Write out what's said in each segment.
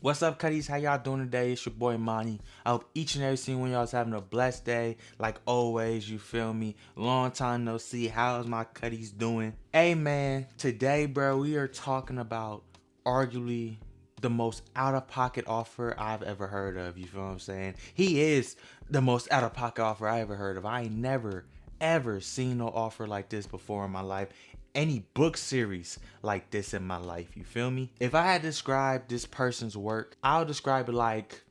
What's up, cutties? How y'all doing today? It's your boy Monty. I hope each and every single one of y'all's having a blessed day. Like always, you feel me? Long time no see. How's my cutties doing? Hey man, today, bro, we are talking about arguably the most out-of-pocket offer I've ever heard of. You feel what I'm saying? He is the most out-of-pocket offer I ever heard of. I ain't never ever seen no offer like this before in my life, any book series like this in my life. You feel me? If I had to describe this person's work, I'll describe it like,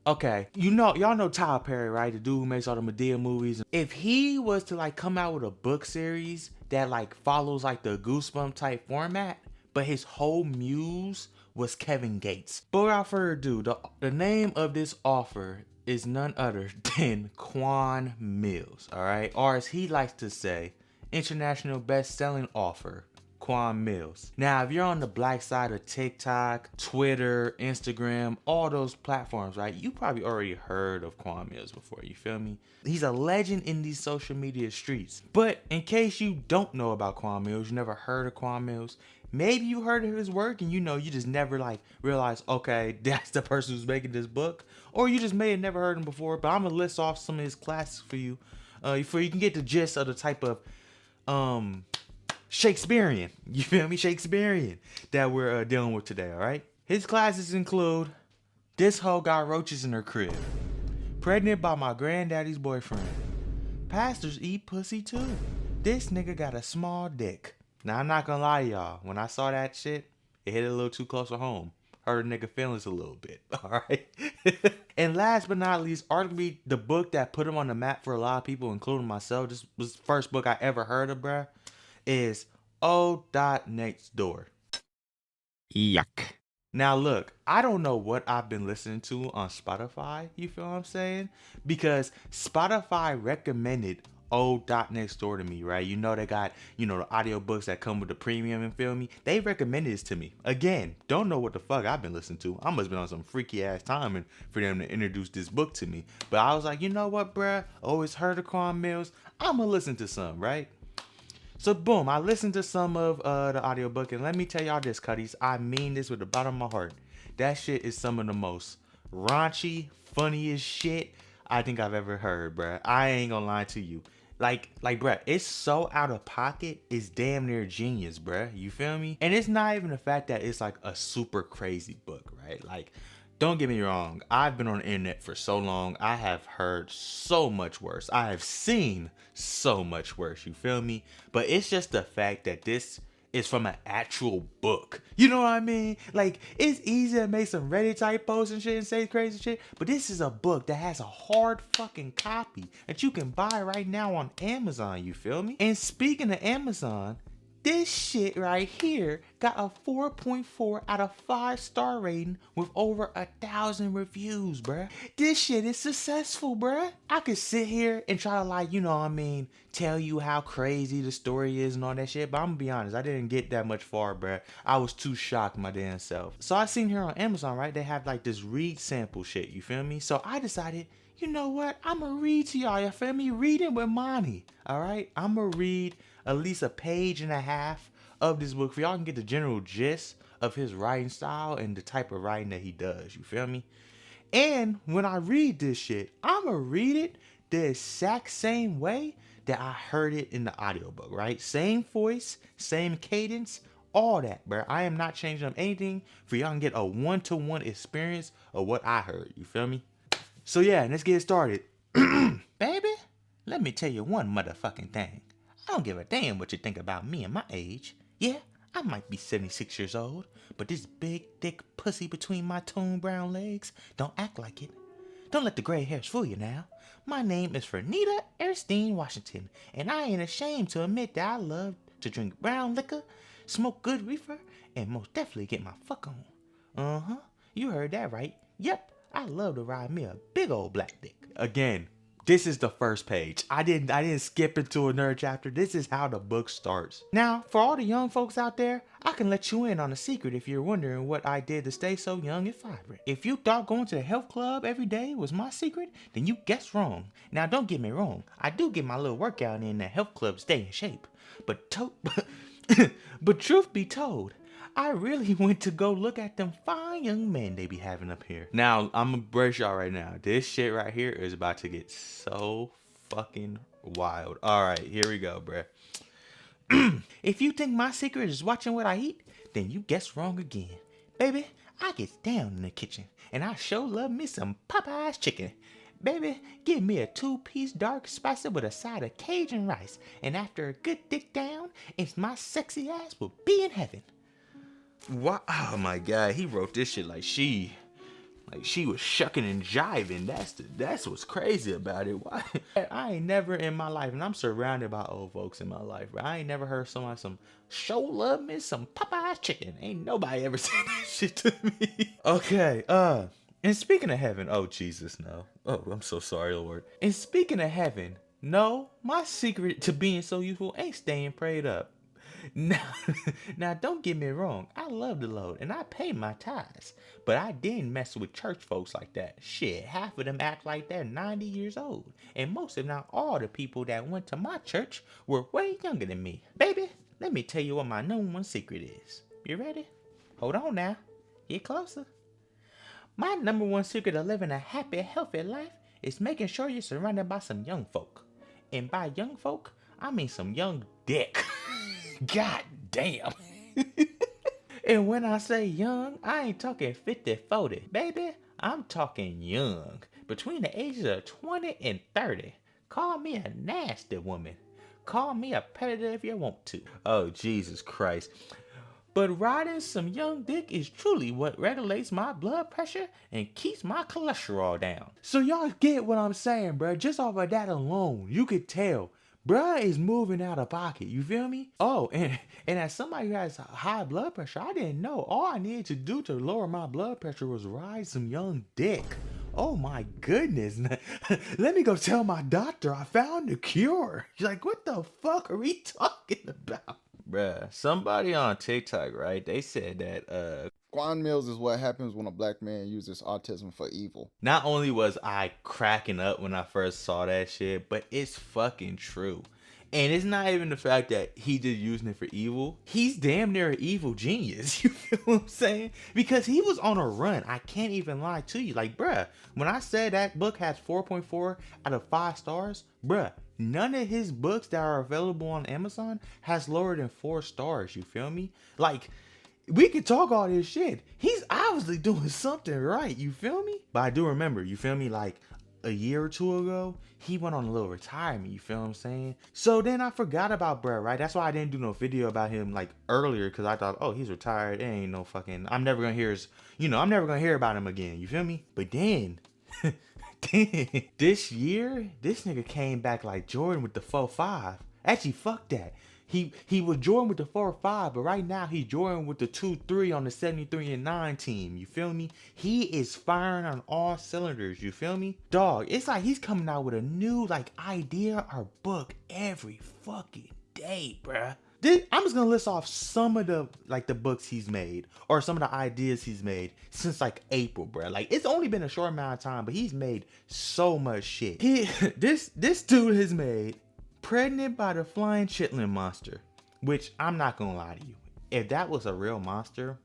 okay, y'all know Tyler Perry, right? The dude who makes all the Medea movies. If he was to like come out with a book series that like follows like the Goosebump type format, but his whole muse was Kevin Gates. But without further ado, the name of this offer is none other than Quan Mills, all right? Or as he likes to say, international best-selling author, Quan Mills. Now, if you're on the black side of TikTok, Twitter, Instagram, all those platforms, right, you probably already heard of Quan Mills before, you feel me? He's a legend in these social media streets. But in case you don't know about Quan Mills, you never heard of Quan Mills, maybe you heard of his work and you just never like realized, okay, that's the person who's making this book. Or you just may have never heard him before, but I'm gonna list off some of his classics for you, for you can get the gist of the type of Shakespearean, you feel me? Shakespearean that we're dealing with today, all right? His classes include This Hoe Got Roaches in Her Crib, Pregnant by My Granddaddy's Boyfriend, Pastors Eat Pussy Too, This Nigga Got a Small Dick. Now, I'm not gonna lie to y'all, when I saw that shit, it hit a little too close to home. Hurt a nigga feelings a little bit, alright? And last but not least, arguably the book that put him on the map for a lot of people, including myself, this was the first book I ever heard of, bruh, is O. Next Door. Yuck. Now look, I don't know what I've been listening to on Spotify, you feel what I'm saying? Because Spotify recommended O. Next Door to me, right? You know they got, the audiobooks that come with the premium, and feel me? They recommended this to me. Again, don't know what the fuck I've been listening to. I must have been on some freaky ass timing for them to introduce this book to me. But I was like, you know what, bruh? Always heard of Quan Mills. I'ma listen to some, right? So boom, I listened to some of the audiobook, and let me tell y'all this, cutties, I mean this with the bottom of my heart. That shit is some of the most raunchy, funniest shit I think I've ever heard, bruh. I ain't gonna lie to you. Bruh, it's so out of pocket, it's damn near genius, bruh. You feel me? And it's not even the fact that it's like a super crazy book, right? Like, don't get me wrong, I've been on the internet for so long, I have heard so much worse. I have seen so much worse, you feel me? But it's just the fact that this is from an actual book. You know what I mean? Like, it's easy to make some Reddit type posts and shit and say crazy shit, but this is a book that has a hard fucking copy that you can buy right now on Amazon, you feel me? And speaking of Amazon, this shit right here got a 4.4 out of 5-star rating with over 1,000 reviews, bruh. This shit is successful, bruh. I could sit here and try to tell you how crazy the story is and all that shit, but I'm gonna be honest, I didn't get that much far, bruh. I was too shocked my damn self. So I seen here on Amazon, right, they have like this read sample shit, you feel me? So I decided, you know what, I'ma read to y'all, you feel me? Reading with Monty, alright? I'ma read at least a page and a half of this book for y'all can get the general gist of his writing style and the type of writing that he does, you feel me? And when I read this shit, I'ma read it the exact same way that I heard it in the audiobook, right? Same voice, same cadence, all that, bro. I am not changing up anything for y'all can get a one-to-one experience of what I heard, you feel me? So yeah, let's get started. Baby, let me tell you one motherfucking thing. I don't give a damn what you think about me and my age. Yeah, I might be 76 years old, but this big, thick pussy between my toned brown legs don't act like it. Don't let the gray hairs fool you now. My name is Fernita Erstein Washington, and I ain't ashamed to admit that I love to drink brown liquor, smoke good reefer, and most definitely get my fuck on. Uh-huh, you heard that right. Yep, I love to ride me a big old black dick. Again, this is the first page. I didn't skip into another chapter. This is how the book starts. Now, for all the young folks out there, I can let you in on a secret if you're wondering what I did to stay so young and vibrant. If you thought going to the health club every day was my secret, then you guessed wrong. Now, don't get me wrong. I do get my little workout in the health club to stay in shape. But but truth be told, I really went to go look at them fine young men they be having up here. Now, I'm gonna brace y'all right now. This shit right here is about to get so fucking wild. Alright, here we go, bruh. If you think my secret is watching what I eat, then you guess wrong again. Baby, I get down in the kitchen, and I sure love me some Popeye's chicken. Baby, give me a 2-piece dark spicy with a side of Cajun rice, and after a good dick down, it's my sexy ass will be in heaven. Wow, oh my god, he wrote this shit like she was shucking and jiving. That's what's crazy about it. Why? I ain't never in my life, and I'm surrounded by old folks in my life, but I ain't never heard somebody some show love me some Popeye's chicken. Ain't nobody ever said that shit to me. Okay, and speaking of heaven, oh Jesus, no. Oh, I'm so sorry, Lord. And speaking of heaven, no, my secret to being so useful ain't staying prayed up. Now, now, don't get me wrong. I love the Lord and I pay my tithes, but I didn't mess with church folks like that. Shit, half of them act like they're 90 years old, and most if not all the people that went to my church were way younger than me. Baby, let me tell you what my number one secret is. You ready? Hold on now. Get closer. My number one secret of living a happy, healthy life is making sure you're surrounded by some young folk. And by young folk, I mean some young dick. God damn. And when I say young, I ain't talking 50, 40. Baby, I'm talking young. Between the ages of 20 and 30. Call me a nasty woman. Call me a predator if you want to. Oh, Jesus Christ. But riding some young dick is truly what regulates my blood pressure and keeps my cholesterol down. So y'all get what I'm saying, bruh. Just off of that alone, you could tell bruh is moving out of pocket. You feel me? Oh, and as somebody who has high blood pressure, I didn't know. All I needed to do to lower my blood pressure was ride some young dick. Oh my goodness. Let me go tell my doctor I found the cure. She's like, what the fuck are we talking about? Bruh, somebody on TikTok, right? They said that Quan Mills is what happens when a black man uses autism for evil. not only was I cracking up when I first saw that shit, but it's fucking true. And it's not even the fact that he just using it for evil. He's damn near an evil genius. You feel what I'm saying? Because he was on a run. I can't even lie to you. Like, bruh, when I said that book has 4.4 out of 5 stars, bruh, none of his books that are available on Amazon has lower than 4 stars. You feel me? Like, we could talk all this shit. He's obviously doing something right. You feel me? But I do remember, you feel me? Like a year or two ago, he went on a little retirement. You feel what I'm saying? So then I forgot about bruh, right? That's why I didn't do no video about him like earlier, because I thought, oh, he's retired. It ain't no fucking, I'm never gonna hear his, I'm never gonna hear about him again. You feel me? But then, this year, this nigga came back like Jordan with the 4.5. Actually, fuck that. He was Jordan with the 4.5, but right now he's Jordan with the 2.3 on the 73-9 team. You feel me? He is firing on all cylinders. You feel me? Dog, it's like he's coming out with a new like idea or book every fucking day, bruh. I'm just gonna list off some of the the books he's made or some of the ideas he's made since like April, bruh. Like it's only been a short amount of time, but he's made so much shit. This dude has made Pregnant by the Flying Chitlin Monster, which I'm not gonna lie to you, if that was a real monster,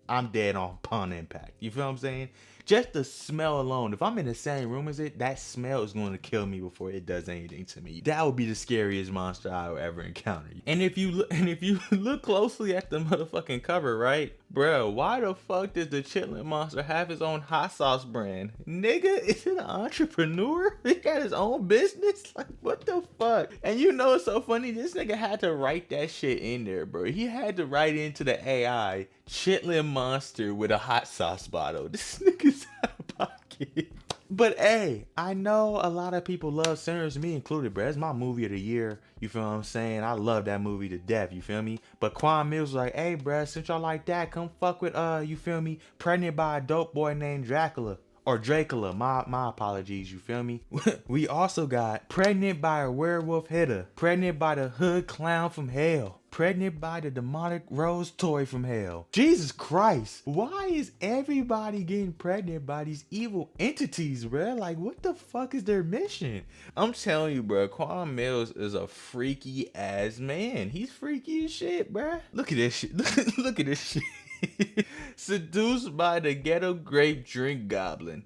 I'm dead on upon impact. You feel what I'm saying? Just the smell alone, if I'm in the same room as it, that smell is going to kill me before it does anything to me. That would be the scariest monster I'll ever encounter. And if you look closely at the motherfucking cover, right, bro? Why the fuck does the Chitlin Monster have his own hot sauce brand? Nigga, is it an entrepreneur? He got his own business? Like, what the fuck? And you know it's so funny? This nigga had to write that shit in there, bro. He had to write into the AI, Chitlin Monster with a hot sauce bottle. This nigga's out of pocket. But hey, I know a lot of people love Sinners, me included, bro. It's my movie of the year. You feel what I'm saying? I love that movie to death. You feel me? But Quan Mills was like, hey, bro, since y'all like that, come fuck with, you feel me? Pregnant by a dope boy named Dracula. Or Dracula, my apologies, you feel me? We also got Pregnant by a Werewolf Hitter. Pregnant by the Hood Clown from Hell. pregnant by the demonic rose toy from hell. Jesus Christ. Why is everybody getting pregnant by these evil entities, bruh? Like, what the fuck is their mission? I'm telling you, bruh, Quan Mills is a freaky ass man. He's freaky as shit, bruh. Look at this shit. Look at this shit. Seduced by the ghetto grape drink goblin.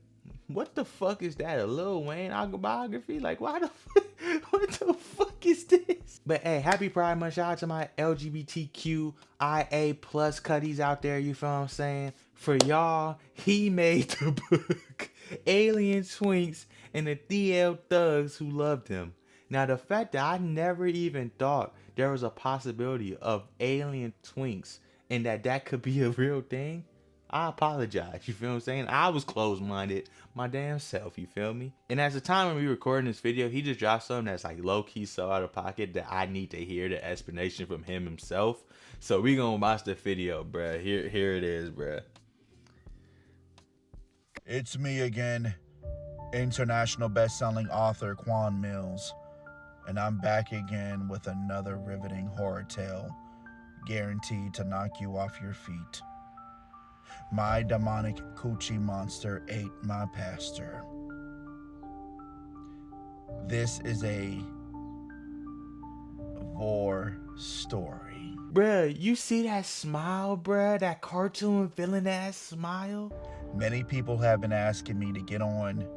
What the fuck is that? A Lil Wayne autobiography? Like, why the fuck? What the fuck is this? But hey, happy Pride Month. Shout out to my LGBTQIA plus cutties out there. You feel what I'm saying? For y'all, he made the book Alien Twinks and the DL Thugs Who Loved Him. Now, the fact that I never even thought there was a possibility of alien twinks and that could be a real thing, I apologize, you feel what I'm saying? I was closed-minded my damn self, you feel me? And at the time when we recording this video, he just dropped something that's like low-key so out of pocket that I need to hear the explanation from him himself. So we gonna watch the video, bruh. Here it is, bruh. It's me again, international best-selling author Quan Mills, and I'm back again with another riveting horror tale, guaranteed to knock you off your feet. My demonic coochie monster ate my pastor. This is a vor story. Bruh, you see that smile, bruh? That cartoon villain ass smile? Many people have been asking me to get on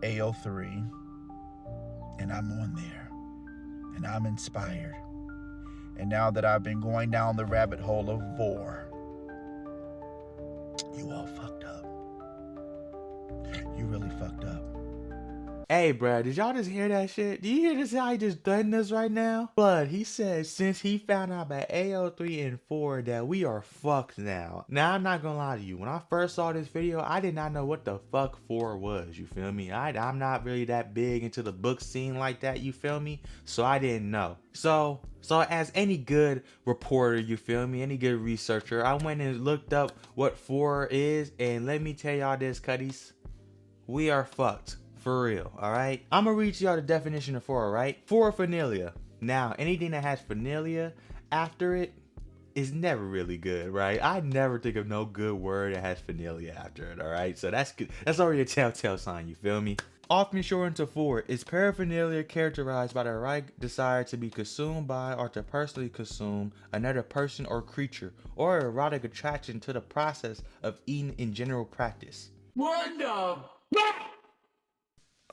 AO3, and I'm on there, and I'm inspired. And now that I've been going down the rabbit hole of vor, you all fucked up. You really fucked up. Hey, bruh, did y'all just hear that shit? Do you hear this how he just threatened us right now? But he said since he found out about AO3 and 4 that we are fucked now. Now, I'm not gonna lie to you. When I first saw this video, I did not know what the fuck 4 was, you feel me? I'm not really that big into the book scene like that, you feel me? So I didn't know. So as any good reporter, you feel me, any good researcher, I went and looked up what 4 is, and let me tell y'all this, cutties. We are fucked. For real, alright? I'm gonna read y'all the definition of 4, alright? 4, Now, anything that has phenalia after it is never really good, right? I never think of no good word that has phenalia after it, alright? So that's good. That's already a telltale sign, you feel me? Often shortened to 4, is paraphernalia characterized by the right desire to be consumed by or to personally consume another person or creature, or erotic attraction to the process of eating in general practice. What the fuck?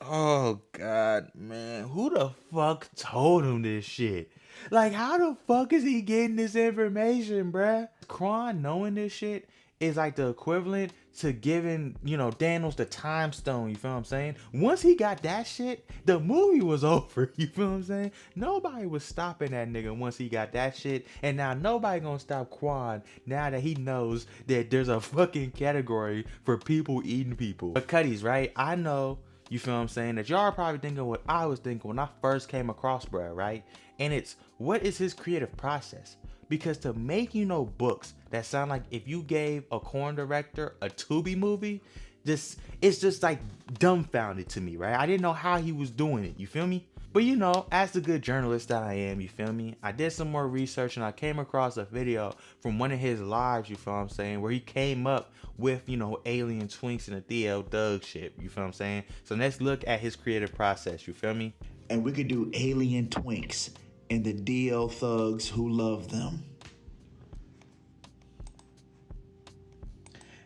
Oh god, man, who the fuck told him this shit? Like, how the fuck is he getting this information, bruh? Quan knowing this shit is like the equivalent to giving, you know, Daniels the time stone, you feel what I'm saying? Once he got that shit, the movie was over, you feel what I'm saying? Nobody was stopping that nigga once he got that shit, and now nobody gonna stop Quan now that he knows that there's a fucking category for people eating people. But cutties, right? I know, you feel what I'm saying, that y'all are probably thinking what I was thinking when I first came across bruh, right? And it's, what is his creative process? Because to make, you know, books that sound like if you gave a corn director a Tubi movie, it's just like dumbfounded to me, right? I didn't know how he was doing it, you feel me? But you know, as the good journalist that I am, you feel me? I did some more research and I came across a video from one of his lives, you feel what I'm saying? Where he came up with, you know, alien twinks and the DL Doug shit, you feel what I'm saying? So let's look at his creative process, you feel me? And we could do alien twinks and the DL thugs who love them.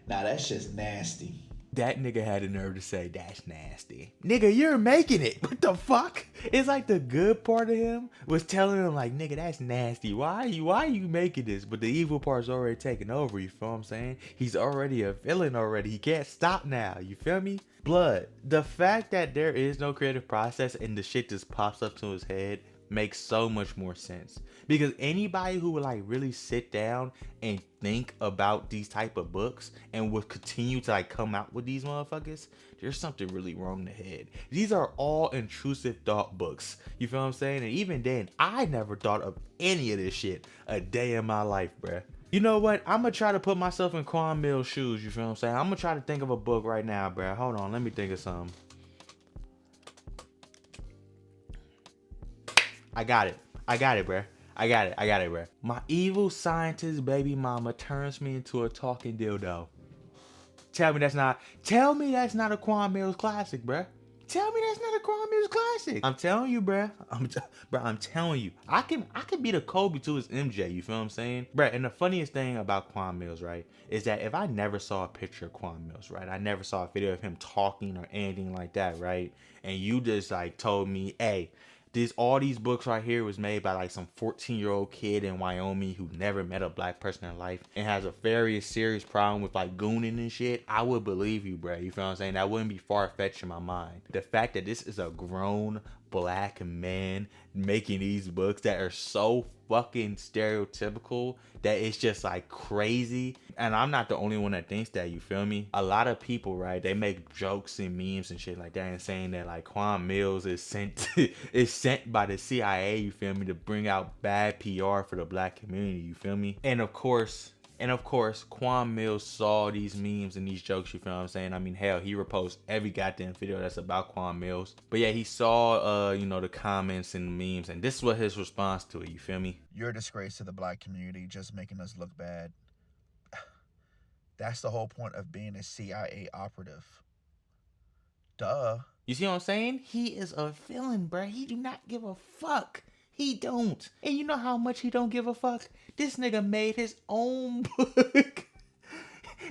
Now that's just nasty. That nigga had the nerve to say that's nasty. Nigga, you're making it. What the fuck? It's like the good part of him was telling him like, nigga, that's nasty. Why are you making this? But the evil part's already taken over, you feel what I'm saying? He's already a villain already. He can't stop now, you feel me? Blood. The fact that there is no creative process and the shit just pops up to his head makes so much more sense, because anybody who would like really sit down and think about these type of books and would continue to like come out with these motherfuckers, there's something really wrong in the head. These are all intrusive thought books, you feel what I'm saying? And even then, I never thought of any of this shit a day in my life, bruh. You know what? I'm gonna try to put myself in Quan Mill's shoes, you feel what I'm saying? I'm gonna try to think of a book right now, bruh. Hold on, let me think of something. I got it, bruh. I got it, bro. My evil scientist baby mama turns me into a talking dildo. Tell me that's not a Quan Mills classic, bruh. Tell me that's not a Quan Mills classic. I'm telling you, bruh. I'm telling you. I can be the Kobe to his MJ, you feel what I'm saying? Bruh, and the funniest thing about Quan Mills, right, is that if I never saw a picture of Quan Mills, right? I never saw a video of him talking or anything like that, right? And you just like told me, hey, all these books right here was made by like some 14-year-old kid in Wyoming who never met a black person in life and has a very serious problem with like gooning and shit. I would believe you, bro. You feel what I'm saying? That wouldn't be far-fetched in my mind. The fact that this is a grown black man making these books that are so fucking stereotypical that it's just like crazy. And I'm not the only one that thinks that, you feel me? A lot of people, right, they make jokes and memes and shit like that and saying that like Quan Mills is sent is sent by the CIA, you feel me, to bring out bad PR for the black community, you feel me? And of course, Quan Mills saw these memes and these jokes, you feel what I'm saying? I mean, hell, he reposts every goddamn video that's about Quan Mills. But yeah, he saw, the comments and the memes, and this is what his response to it, you feel me? You're a disgrace to the black community, just making us look bad. That's the whole point of being a CIA operative. Duh. You see what I'm saying? He is a villain, bruh. He do not give a fuck. He don't. And you know how much he don't give a fuck? This nigga made his own book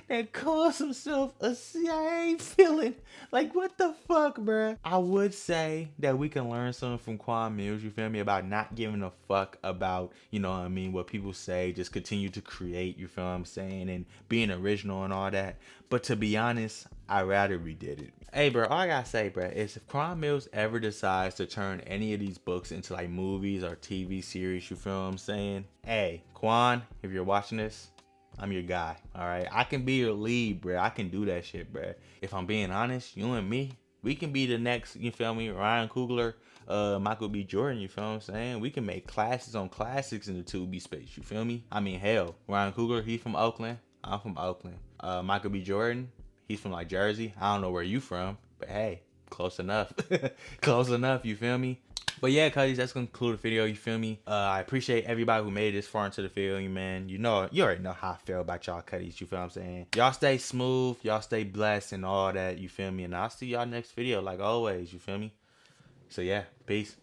that calls himself a CIA villain. Like, what the fuck, bruh? I would say that we can learn something from Quan Mills, you feel me, about not giving a fuck about, you know what I mean, what people say. Just continue to create, you feel what I'm saying, and being original and all that. But to be honest, I'd rather we did it. Hey, bro, all I gotta say, bro, is if Quan Mills ever decides to turn any of these books into like movies or TV series, you feel what I'm saying? Hey, Quan, if you're watching this, I'm your guy, all right? I can be your lead, bro. I can do that shit, bro. If I'm being honest, you and me, we can be the next, you feel me, Ryan Coogler, Michael B. Jordan, you feel what I'm saying? We can make classes on classics in the 2B space, you feel me? I mean, hell, Ryan Coogler, he from Oakland. I'm from Oakland. Michael B. Jordan, he's from like Jersey. I don't know where you from, but hey, close enough. Close enough, you feel me? But yeah, cuz that's gonna conclude the video, you feel me? I appreciate everybody who made it this far into the video, man. You already know how I feel about y'all cutties, you feel what I'm saying? Y'all stay smooth, y'all stay blessed and all that, you feel me? And I'll see y'all next video like always, you feel me? So yeah, peace.